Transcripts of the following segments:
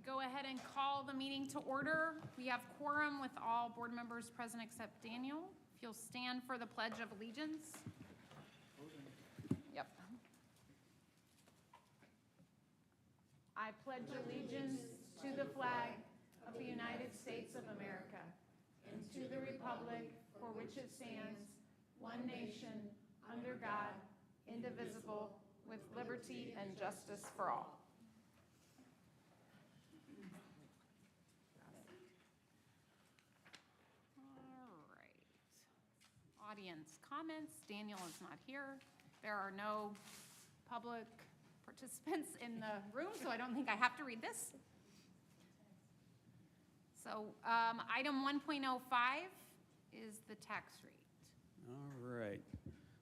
go ahead and call the meeting to order. We have quorum with all board members present except Daniel. If you'll stand for the Pledge of Allegiance. Yep. I pledge allegiance to the flag of the United States of America and to the republic for which it stands, one nation, under God, indivisible, with liberty and justice for all. All right. Audience comments. Daniel is not here. There are no public participants in the room, so I don't think I have to read this. So item 1.05 is the tax rate. All right.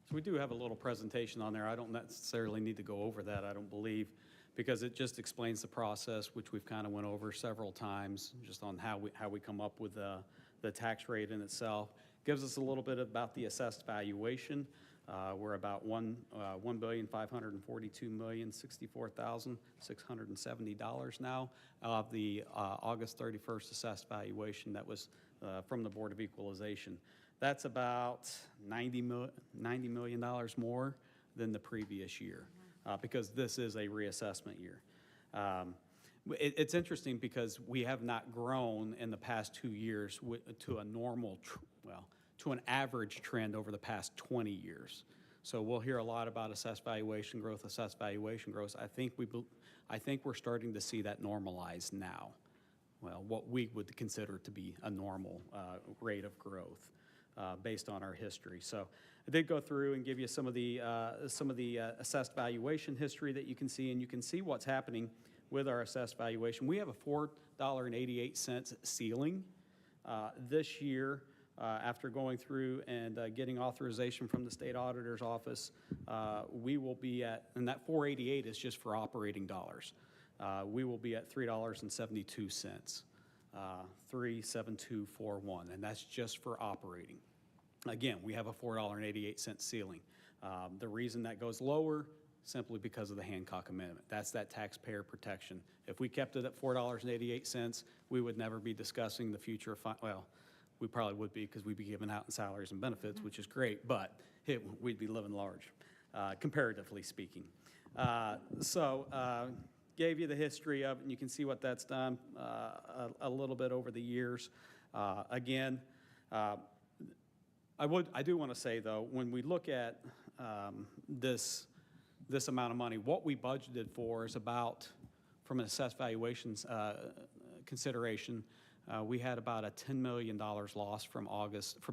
So we do have a little presentation on there. I don't necessarily need to go over that, I don't believe, because it just explains the process, which we've kind of went over several times, just on how we come up with the tax rate in itself. Gives us a little bit about the assessed valuation. We're about $1,542,064,670 now of the August 31st assessed valuation that was from the Board of Equalization. That's about $90 million more than the previous year because this is a reassessment year. It's interesting because we have not grown in the past 2 years to a normal, to an average trend over the past 20 years. So we'll hear a lot about assessed valuation growth. I think we're starting to see that normalize now. Well, what we would consider to be a normal rate of growth based on our history. So I did go through and give you some of the assessed valuation history that you can see, and you can see what's happening with our assessed valuation. We have a $4.88 ceiling this year. After going through and getting authorization from the state auditor's office, we will be at, and that 488 is just for operating dollars. We will be at $3.72, 37241, and that's just for operating. Again, we have a $4.88 ceiling. The reason that goes lower, simply because of the Hancock Amendment. That's that taxpayer protection. If we kept it at $4.88, we would never be discussing the future of, we probably would be because we'd be giving out in salaries and benefits, which is great, but we'd be living large, comparatively speaking. Gave you the history of it, and you can see what that's done a little bit over the years. Again, I do want to say, though, when we look at this amount of money, what we budgeted for is about, from an assessed valuations consideration, we had about a $10 million loss from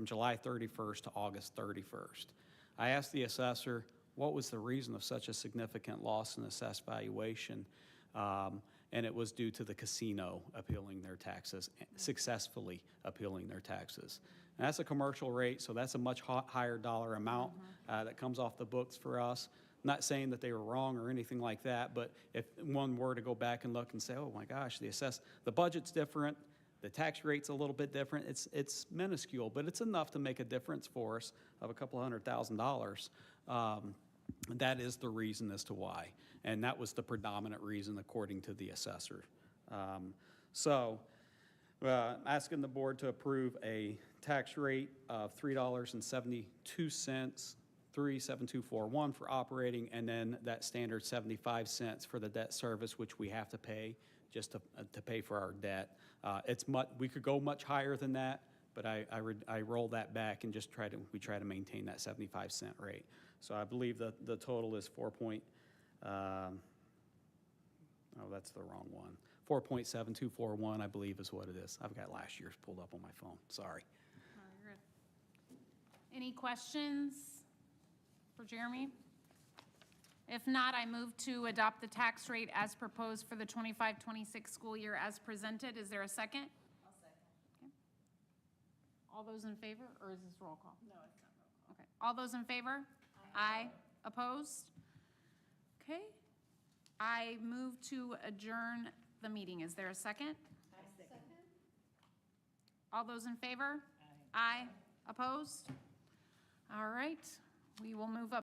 July 31st to August 31st. I asked the assessor, what was the reason of such a significant loss in assessed valuation? And it was due to the casino appealing their taxes, successfully appealing their taxes. And that's a commercial rate, so that's a much higher dollar amount that comes off the books for us. Not saying that they were wrong or anything like that, but if one were to go back and look and say, oh my gosh, the budget's different, the tax rate's a little bit different. It's minuscule, but it's enough to make a difference for us of a couple $100,000. That is the reason as to why, and that was the predominant reason according to the assessor. Asking the board to approve a tax rate of $3.72, 37241 for operating, and then that standard 75 cents for the debt service, which we have to pay just to pay for our debt. We could go much higher than that, but I roll that back and just we try to maintain that 75-cent rate. So I believe that the total is that's the wrong one. 4.7241, I believe, is what it is. I've got last year's pulled up on my phone. Sorry. Any questions for Jeremy? If not, I move to adopt the tax rate as proposed for the 25-26 school year as presented. Is there a second? I'll second. Okay. All those in favor, or is this roll call? No, it's not roll call. Okay. All those in favor? Aye. Opposed? Okay. I move to adjourn the meeting. Is there a second? I second. All those in favor? Aye. Aye. Opposed? All right. We will move up.